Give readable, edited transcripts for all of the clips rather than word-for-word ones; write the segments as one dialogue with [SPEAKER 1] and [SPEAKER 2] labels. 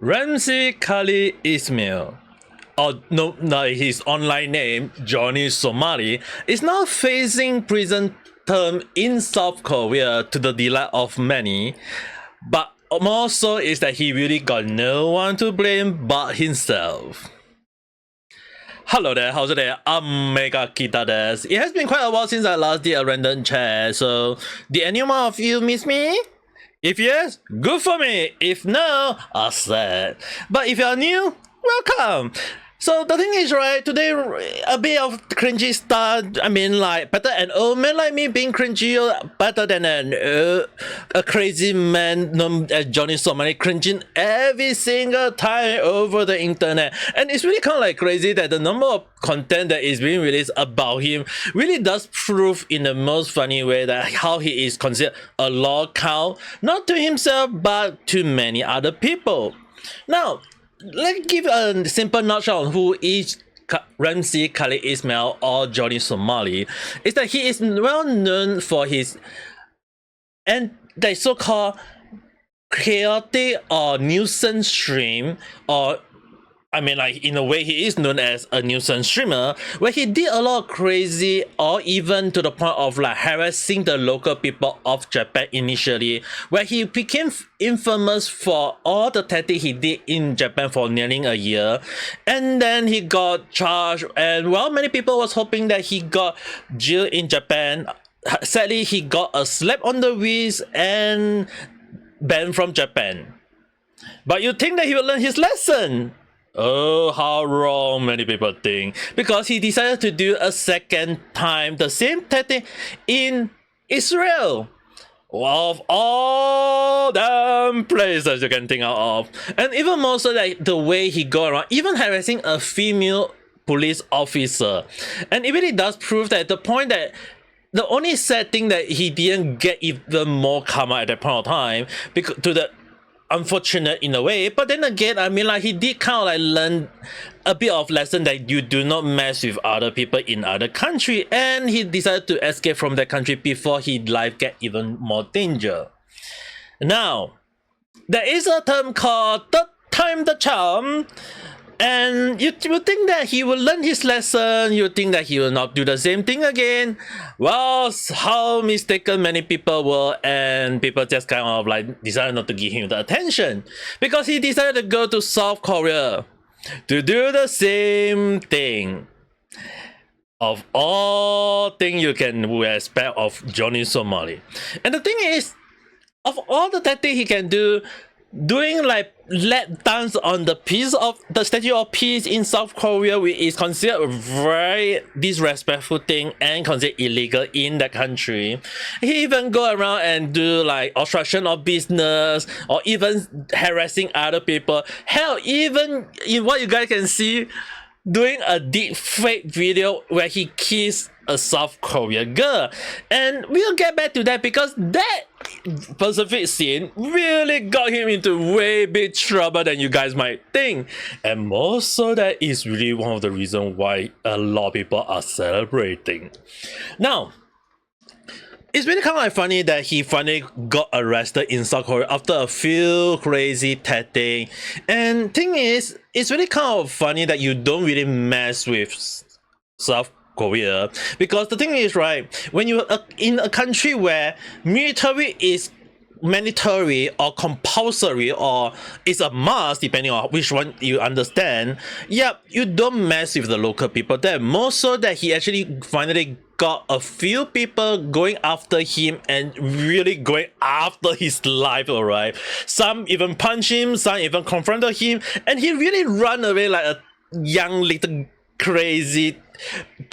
[SPEAKER 1] Ramsey Khalid Ismael, or no, his online name, Johnny Somali, is now facing prison term in South Korea to the delight of many. But more so is that he really got no one to blame but himself. Hello there, how's it there? I'm Mega Kita desu. It has been quite a while since I last did a random chat, so did anyone of you miss me? If yes, good for me. If no, sad. But if you're new, welcome. So the thing is, right, today a bit of cringy stuff. I mean, like, better an old man like me being cringy, better than a crazy man named Johnny Somali cringing every single time over the internet. And it's really kind of like crazy that the number of content that is being released about him really does prove in the most funny way that how he is considered a lost cow, not to himself but to many other people. Now, let's give a simple nutshell on who is Ramsey Khalid Ismael or Johnny Somali. Is that he is well known for his and the so-called chaotic or nuisance stream, or I mean, like, in a way, he is known as a nuisance streamer, where he did a lot of crazy, or even to the point of like harassing the local people of Japan initially, where he became infamous for all the tactics he did in Japan for nearly a year, and then he got charged. And while many people was hoping that he got jailed in Japan, sadly he got a slap on the wrist and banned from Japan. But you think that he will learn his lesson? Oh, how wrong many people think. Because he decided to do a second time the same tactic in Israel. Of all damn places you can think out of. And even more so, like the way he go around, even harassing a female police officer. And it really does prove that the point that the only sad thing that he didn't get even more karma at that point of time, because to the unfortunate in a way, but then again, I mean, like, he did kind of like learn a bit of lesson that you do not mess with other people in other country, and he decided to escape from that country before his life get even more danger. Now, there is a term called third time the charm, and you think that he will learn his lesson, you think that he will not do the same thing again. Well, how mistaken many people were, and people just kind of like decided not to give him the attention, because he decided to go to South Korea to do the same thing. Of all things you can expect of Johnny Somali. And the thing is, of all the tactics he can do, doing like lap dance on the piece of the Statue of Peace in South Korea, which is considered a very disrespectful thing and considered illegal in the country. He even go around and do like obstruction of business, or even harassing other people. Hell, even in what you guys can see, doing a deep fake video where he kissed a South Korean girl. And we'll get back to that, because that specific scene really got him into way big trouble than you guys might think. And more so, that is really one of the reasons why a lot of people are celebrating. Now, it's really kind of like funny that he finally got arrested in South Korea after a few crazy tactics. And thing is, it's really kind of funny that you don't really mess with South Korea, because the thing is, right, when you're in a country where military is mandatory or compulsory, or it's a must depending on which one you understand, yep, you don't mess with the local people there. More so that he actually finally got a few people going after him and really going after his life, alright? Some even punch him, some even confronted him, and he really run away like a young little crazy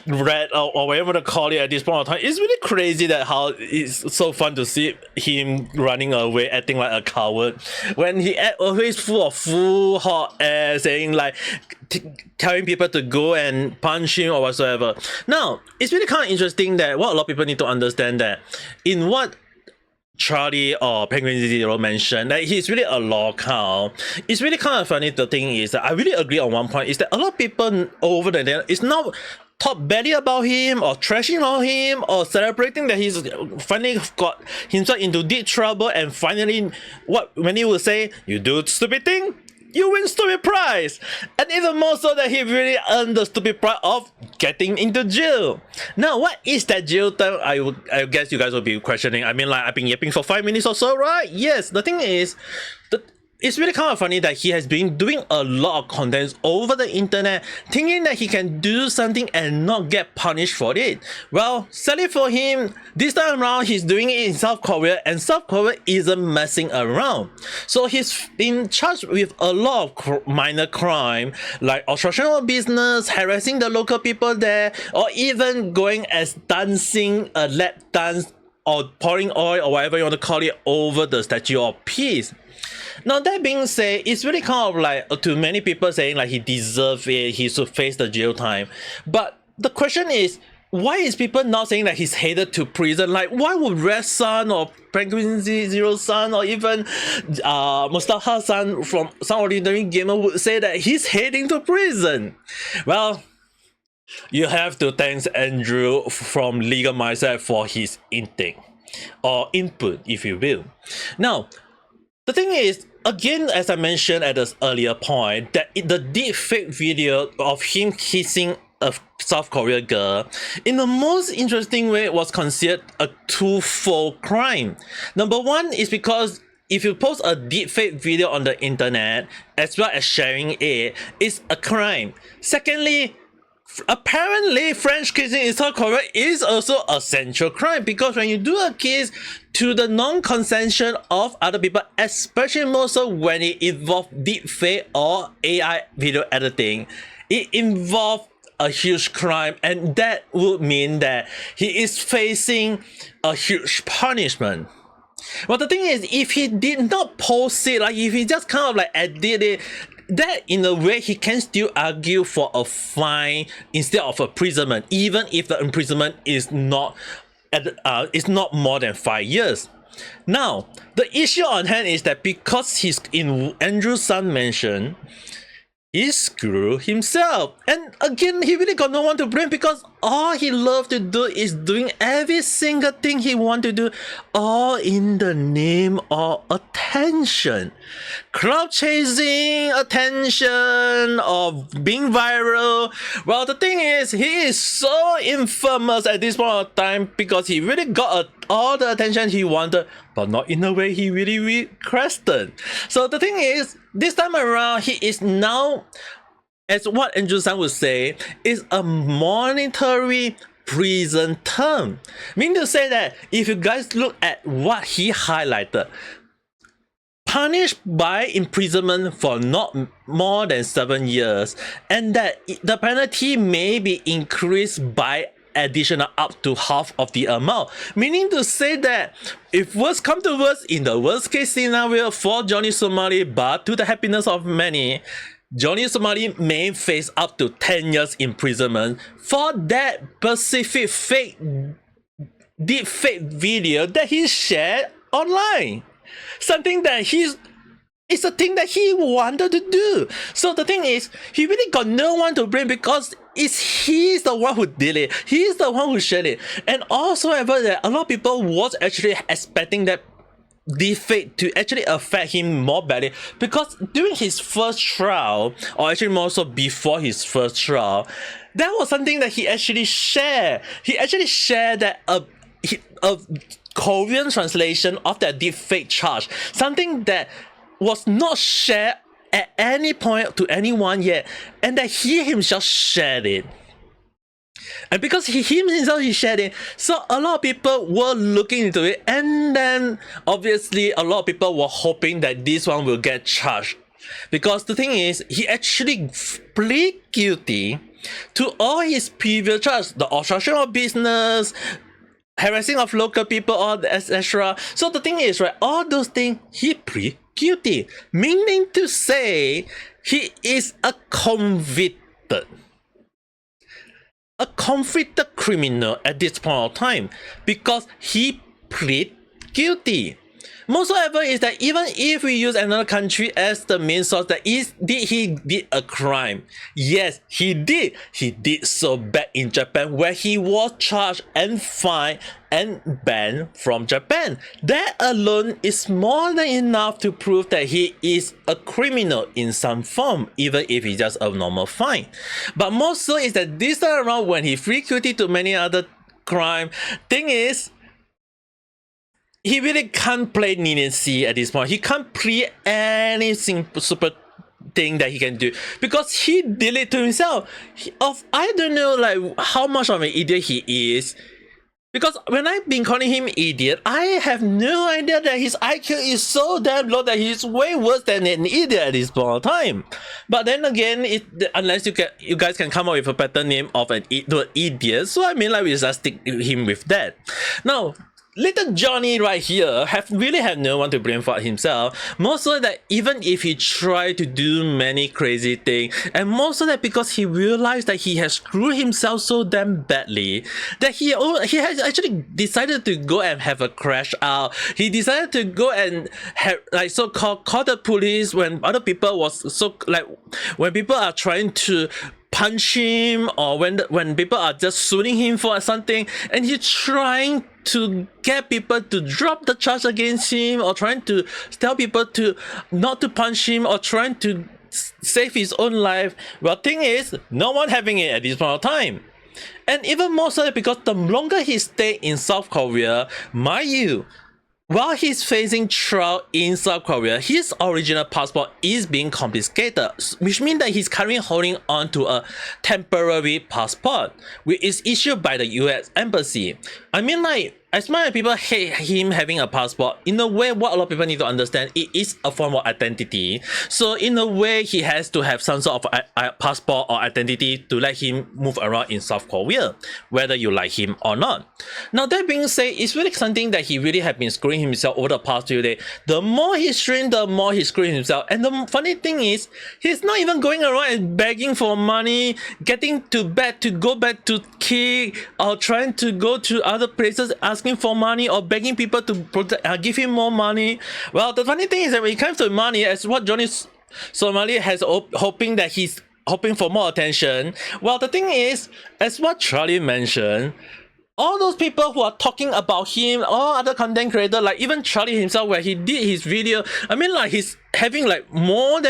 [SPEAKER 1] rat, or whatever to call it at this point of time. It's really crazy that how it's so fun to see him running away, acting like a coward, when he always full of full hot air, saying like telling people to go and punch him or whatsoever. Now, it's really kind of interesting that what a lot of people need to understand, that in what Charlie or Penguin Zero mentioned, that he's really a local. It's really kind of funny. The thing is that I really agree on one point, is that a lot of people over the net is not talk badly about him or trashing on him or celebrating that he's finally got himself into deep trouble, and finally what when he will say you do stupid thing, you win stupid prize, and even more so that he really earned the stupid prize of getting into jail. Now, what is that jail time? I guess you guys will be questioning. I mean, like, I've been yapping for 5 minutes or so, right? Yes. The thing is, it's really kind of funny that he has been doing a lot of contents over the internet, thinking that he can do something and not get punished for it. Well, sadly for him, this time around he's doing it in South Korea, and South Korea isn't messing around. So he's been charged with a lot of minor crime, like obstruction of business, harassing the local people there, or even going as dancing a lap dance or pouring oil or whatever you want to call it over the Statue of Peace. Now, that being said, it's really kind of like, to many people saying like he deserves it, he should face the jail time. But the question is, why is people now saying that he's headed to prison? Like, why would Red Sun or Penguin Zero Sun or even Mustafa Sun from SomeOrdinaryGamers would say that he's heading to prison? Well, you have to thank Andrew from Legal Mindset for his intake or input, if you will. Now, the thing is, again, as I mentioned at this earlier point, that the deepfake video of him kissing a South Korea girl, in the most interesting way, was considered a twofold crime. Number one is because if you post a deepfake video on the internet, as well as sharing it, it's a crime. Secondly, apparently French kissing in South Korea is also a central crime, because when you do a kiss to the non-consension of other people, especially more so when it involves deepfake or AI video editing, it involves a huge crime, and that would mean that he is facing a huge punishment. Well, the thing is, if he did not post it, like if he just kind of like edited it, that in a way he can still argue for a fine instead of imprisonment, even if the imprisonment is not more than 5 years. Now, the issue on hand is that because he's in Andrew's son mentioned, he screwed himself. And again, he really got no one to blame, because all he loves to do is doing every single thing he wants to do, all in the name of attention. Crowd chasing, attention, or being viral. Well, the thing is, he is so infamous at this point of time because he really got all the attention he wanted, but not in the way he really requested. So the thing is, this time around, he is now, as what Andrew San would say, is a monetary prison term. Meaning to say that if you guys look at what he highlighted, punished by imprisonment for not more than 7 years, and that the penalty may be increased by additional up to half of the amount. Meaning to say that if worst come to worst, in the worst case scenario for Johnny Somali, but to the happiness of many, Johnny Somali may face up to 10 years imprisonment for that specific deepfake video that he shared online. Something that it's a thing that he wanted to do. So the thing is, he really got no one to blame, because he's the one who did it. He's the one who shared it. And also, that a lot of people was actually expecting that deepfake to actually affect him more badly, because during his first trial, or actually more so before his first trial, that was something that he actually shared. He actually shared that a Korean translation of that deepfake charge, something that was not shared at any point to anyone yet, and that he himself shared it. And because he shared it, so a lot of people were looking into it, and then obviously a lot of people were hoping that this one will get charged, because the thing is, he actually pleaded guilty to all his previous charges, the obstruction of business, harassing of local people, or etc. So the thing is, right, all those things he pleaded guilty, meaning to say he is a convicted criminal at this point of time, because he pleaded guilty. Moreover is that even if we use another country as the main source, that is, did he did a crime? Yes, he did. He did so bad in Japan, where he was charged and fined and banned from Japan. That alone is more than enough to prove that he is a criminal in some form, even if it's just a normal fine. But more so is that this time around, when he plead guilty to many other crime, thing is, he really can't play leniency at this point. He can't plead anything super thing that he can do, because he did it to himself. I don't know like how much of an idiot he is, because when I've been calling him idiot, I have no idea that his IQ is so damn low that he's way worse than an idiot at this point of time. But then again, unless you guys can come up with a better name of an idiot, so I mean like we just stick him with that. Now, little Johnny right here really have no one to blame for himself. More so that even if he tried to do many crazy things, and more so that because he realized that he has screwed himself so damn badly, that he has actually decided to go and have a crash out. He decided to go and have like so-called call the police when other people was so like when people are trying to punch him, or when people are just suing him for something, and he's trying to get people to drop the charge against him, or trying to tell people to not to punch him, or trying to save his own life. Well, thing is, no one having it at this point of time. And even more so because the longer he stayed in South Korea, mind you, while he's facing trial in South Korea, his original passport is being confiscated, which means that he's currently holding on to a temporary passport, which is issued by the US Embassy. I mean, like, as much as people hate him having a passport, in a way, what a lot of people need to understand, it is a form of identity. So in a way, he has to have some sort of a passport or identity to let him move around in South Korea, whether you like him or not. Now, that being said, it's really something that he really has been screwing himself over the past few days. The more he streams, the more he's screwing himself. And the funny thing is, he's not even going around and begging for money, getting to bed to go back to kick, or trying to go to other places asking for money, or begging people to give him more money. Well, the funny thing is that when it comes to money, as what Johnny Somali has hoping that he's hoping for more attention. Well, the thing is, as what Charlie mentioned, all those people who are talking about him, all other content creators, like even Charlie himself, where he did his video, I mean, like, he's having like more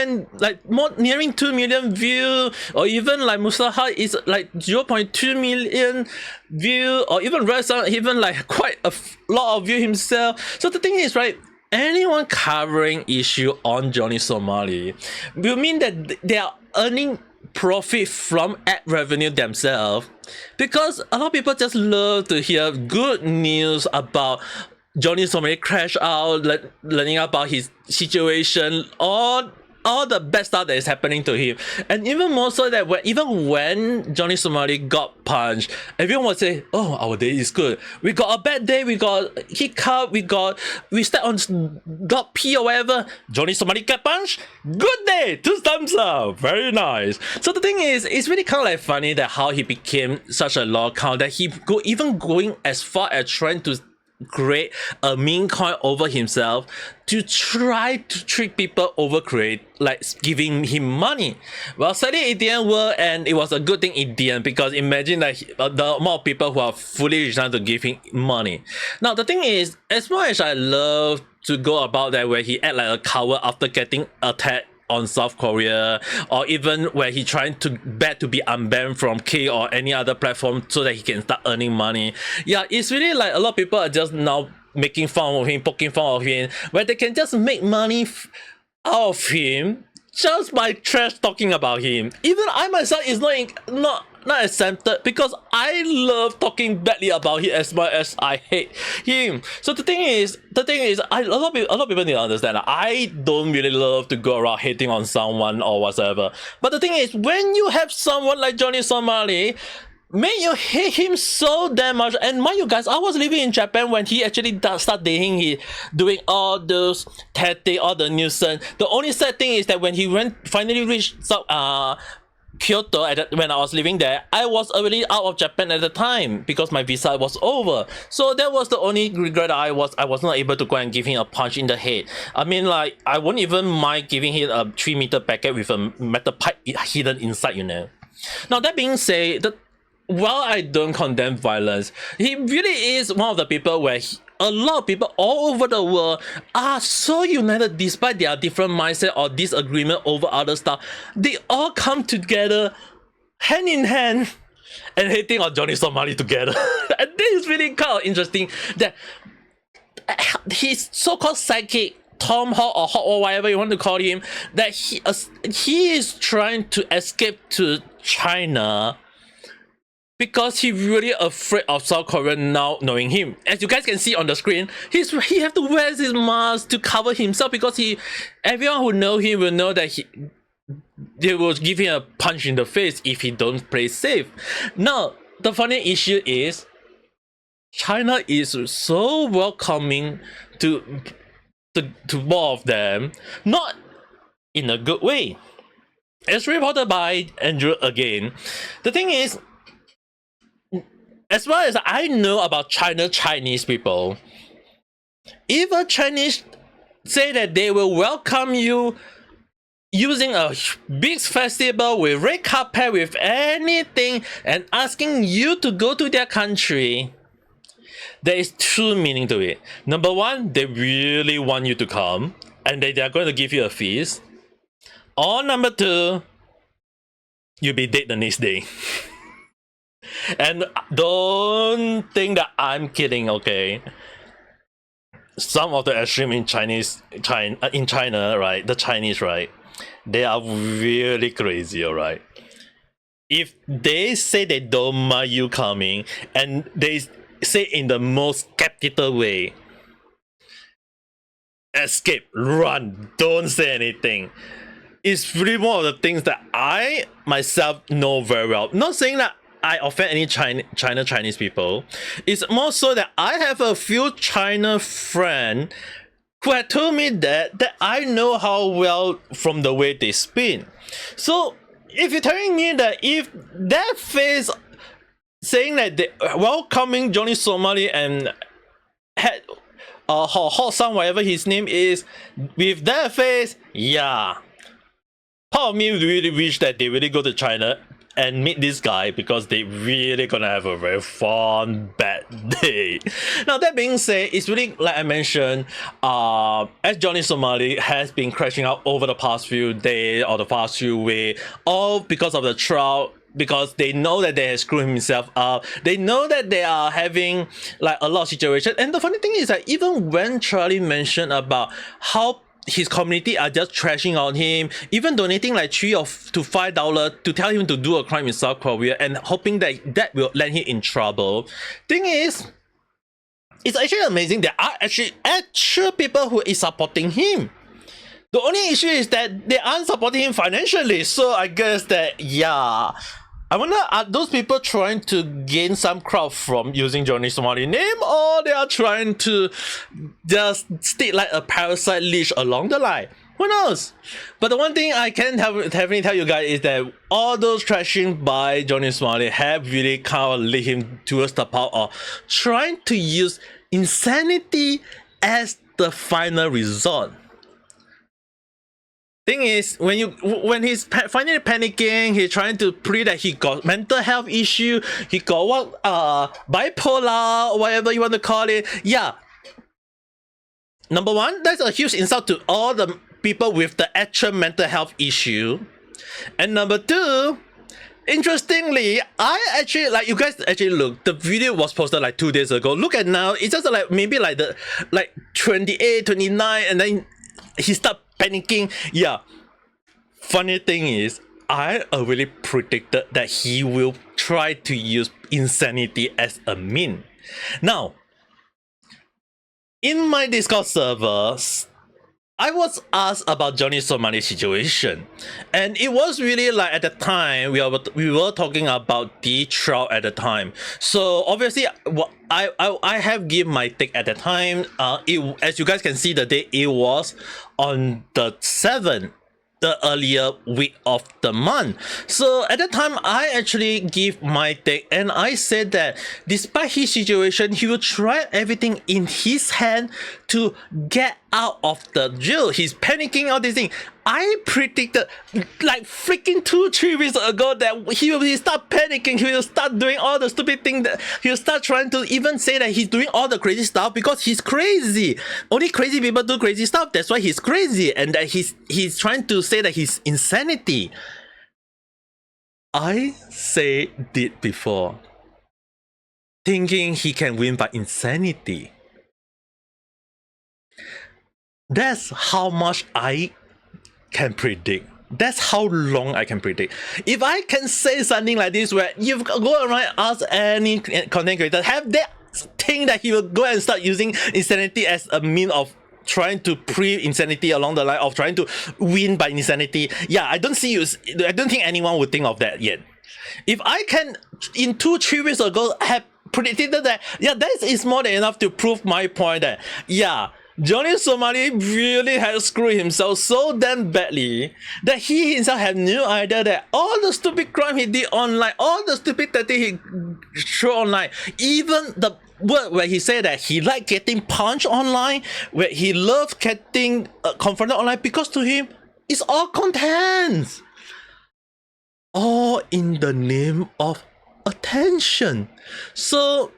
[SPEAKER 1] nearing 2 million views, or even like Mustaha is like 0.2 million view, or even Rev even like quite a lot of view himself. So the thing is, right, anyone covering issue on Johnny Somali will mean that they are earning profit from ad revenue themselves, because a lot of people just love to hear good news about Johnny Somali crash out, learning about his situation, all the bad stuff that is happening to him. And even more so that even when Johnny Somali got punched, everyone would say, oh, our day is good. We got a bad day, we got hiccup, we step on, got pee or whatever, Johnny Somali get punched, good day, 2 thumbs up, very nice. So the thing is, it's really kind of like funny that how he became such a low count, that he even going as far as trying to create a meme coin over himself to try to trick people over like giving him money. Well, sadly it didn't work, and it was a good thing it didn't, because imagine that the amount of people who are fully trying to give him money. Now the thing is, as much as I love to go about that where he act like a coward after getting attacked on South Korea, or even where he trying to beg to be unbanned from K or any other platform so that he can start earning money. Yeah, it's really like a lot of people are just now making fun of him, poking fun of him, where they can just make money out of him just by trash talking about him. Even I myself is not accepted, because I love talking badly about him as much as I hate him. So the thing is, a lot of people need to understand that I don't really love to go around hating on someone or whatever. But the thing is, when you have someone like Johnny Somali, man, you hate him so damn much. And mind you guys, I was living in Japan when he actually start dating, he doing all those tactics, all the nuisance. The only sad thing is that when he finally reached Kyoto when I was living there, I was already out of Japan at the time because my visa was over. So that was the only regret I was not able to go and give him a punch in the head. I mean, like, I wouldn't even mind giving him a 3-meter packet with a metal pipe hidden inside, you know. Now that being said, while I don't condemn violence, he really is one of the people where a lot of people all over the world are so united despite their different mindset or disagreement over other stuff. They all come together hand in hand and hating on Johnny Somali together. And this is really kind of interesting that his so-called psychic Tom Hawk or Hawk or whatever you want to call him, that he is trying to escape to China because he's really afraid of South Korea now knowing him. As you guys can see on the screen, he have to wear his mask to cover himself because everyone who know him will know that they will give him a punch in the face if he don't play safe. Now, the funny issue is China is so welcoming to both of them, not in a good way. As reported by Andrew again, the thing is, as far as I know about Chinese people, if a Chinese say that they will welcome you using a big festival with red carpet with anything and asking you to go to their country, there is two meaning to it. Number one, they really want you to come and they are going to give you a feast. Or number two, you'll be dead the next day. And don't think that I'm kidding, okay? Some of the extreme in China, right? The Chinese, right? They are really crazy, alright? If they say they don't mind you coming, and they say in the most skeptical way, escape, run, don't say anything. It's really one of the things that I myself know very well. Not saying that I offend any Chinese people. It's more so that I have a few China friends who had told me that I know how well from the way they spin. So if you're telling me that if that face saying that they welcoming Johnny Somali and had Hot Sun, whatever his name is, with that face, yeah. Part of me really wish that they really go to China and meet this guy because they really gonna have a very fun bad day. Now that being said, it's really like I mentioned, as Johnny Somali has been crashing out over the past few days or the past few weeks, all because of the trial, because they know that they have screwed himself up. They know that they are having like a lot of situations. And the funny thing is that even when Charlie mentioned about how his community are just trashing on him, even donating like $3 to $5 to tell him to do a crime in South Korea and hoping that that will land him in trouble. Thing is, it's actually amazing there are actual people who is supporting him. The only issue is that they aren't supporting him financially. So I guess that, yeah, I wonder, are those people trying to gain some crowd from using Johnny Somali's name, or they are trying to just stick like a parasite leash along the line? Who knows? But the one thing I can definitely tell you guys is that all those trashing by Johnny Somali have really kind of lead him towards the path of trying to use insanity as the final resort. Thing is, when he's finally panicking, he's trying to plead that he got mental health issue, he got what bipolar, whatever you want to call it. Yeah. Number one, that's a huge insult to all the people with the actual mental health issue. And number two, interestingly, I actually, like, you guys actually look, the video was posted like 2 days ago. Look at now, it's just like maybe like the 28, 29, and then he started panicking. Yeah. Funny thing is, I already predicted that he will try to use insanity as a mean. Now, in my Discord servers, I was asked about Johnny Somali's situation, and it was really like at the time we were talking about the trial at the time. So obviously, I have given my take at the time. As you guys can see, the date it was on the 7th the earlier week of the month. So at that time, I actually give my take, and I said that despite his situation, he will try everything in his hand to get out of the jail. He's panicking, all these things. I predicted like freaking 2-3 weeks ago that he will start panicking. He will start doing all the stupid things. That he'll start trying to even say that he's doing all the crazy stuff because he's crazy. Only crazy people do crazy stuff. That's why he's crazy, and that he's trying to say that he's insanity. I said it before, thinking he can win by insanity. That's how much I can predict. That's how long I can predict. If I can say something like this, where you go around and ask any content creator, have they think that he will go and start using insanity as a mean of trying to pre-insanity along the line of trying to win by insanity? Yeah, I don't think anyone would think of that yet. If I can, in 2-3 weeks ago, have predicted that, yeah, that is more than enough to prove my point that, yeah, Johnny Somali really has screwed himself so damn badly that he himself had no idea that all the stupid crime he did online, all the stupid that he threw online, even the word where he said that he liked getting punched online, where he loved getting confronted online, because to him, it's all content. All in the name of attention. So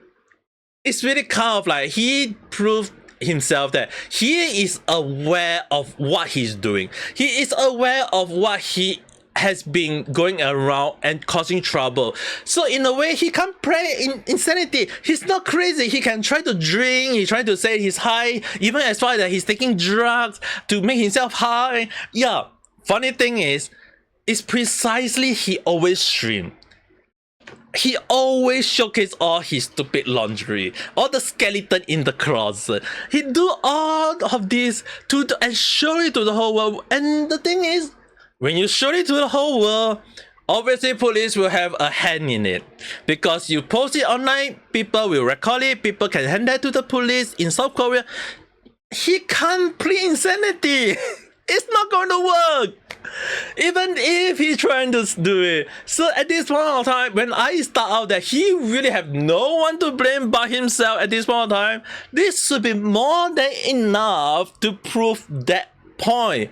[SPEAKER 1] it's really kind of like he proved himself that he is aware of what he's doing. He is aware of what he has been going around and causing trouble. So in a way, he can't play in insanity. He's not crazy. He can try to drink. He try to say he's high, even as far as he's taking drugs to make himself high. Yeah. Funny thing is, it's precisely he always stream. He always showcase all his stupid laundry, all the skeleton in the closet. He do all of this to and show it to the whole world. And the thing is, when you show it to the whole world, obviously police will have a hand in it, because you post it online, people will record it, people can hand that to the police. In South Korea, he can't play insanity. It's not going to work, even if he's trying to do it. So at this point of time, when I start out that he really have no one to blame but himself at this point of time, this should be more than enough to prove that point.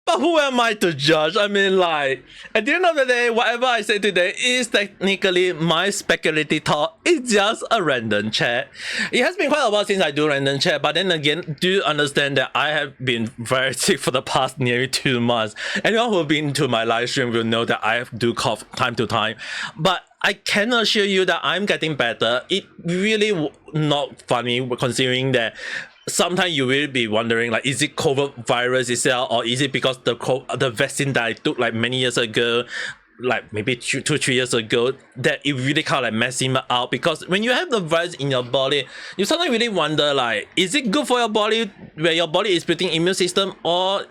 [SPEAKER 1] But who am I to judge? I mean, like, at the end of the day, whatever I say today is technically my speculative thought. It's just a random chat. It has been quite a while since I do random chat, but then again, do understand that I have been very sick for the past nearly 2 months. Anyone who's been to my live stream will know that I do cough time to time. But I can assure you that I'm getting better. It really not funny considering that sometimes you will be wondering, like, is it COVID virus itself, or is it because the vaccine that I took like many years ago, like maybe 2-3 years ago, that it really kind of like messing me out? Because when you have the virus in your body, you sometimes really wonder, like, is it good for your body, where your body is building immune system, or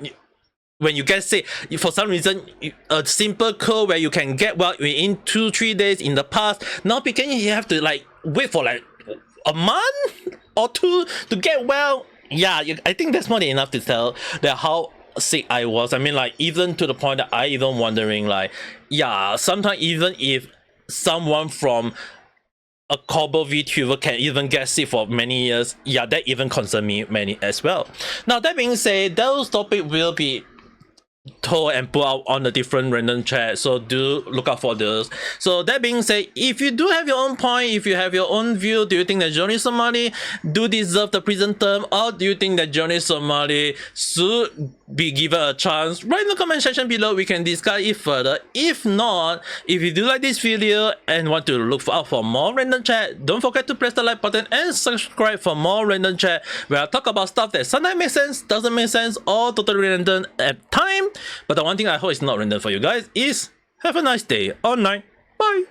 [SPEAKER 1] when you get sick, for some reason, a simple cold where you can get well within 2-3 days in the past, now becoming you have to like wait for like a month or 2 to get well. Yeah, I think that's more than enough to tell that how sick I was. I mean, like, even to the point that I even wondering, like, yeah, sometimes even if someone from a Cobble VTuber can even get sick for many years, yeah, that even concern me many as well. Now, that being said, those topics will be told and put out on a different random chat, so do look out for those. So that being said, if you do have your own point, if you have your own view, do you think that Johnny Somali do deserve the prison term, or do you think that Johnny Somali should be given a chance? Write in the comment section below, we can discuss it further. If not, if you do like this video and want to look out for more random chat, don't forget to press the like button and subscribe for more random chat, where I talk about stuff that sometimes makes sense, doesn't make sense, or totally random at time. But the one thing I hope is not random for you guys is have a nice day or night. Bye.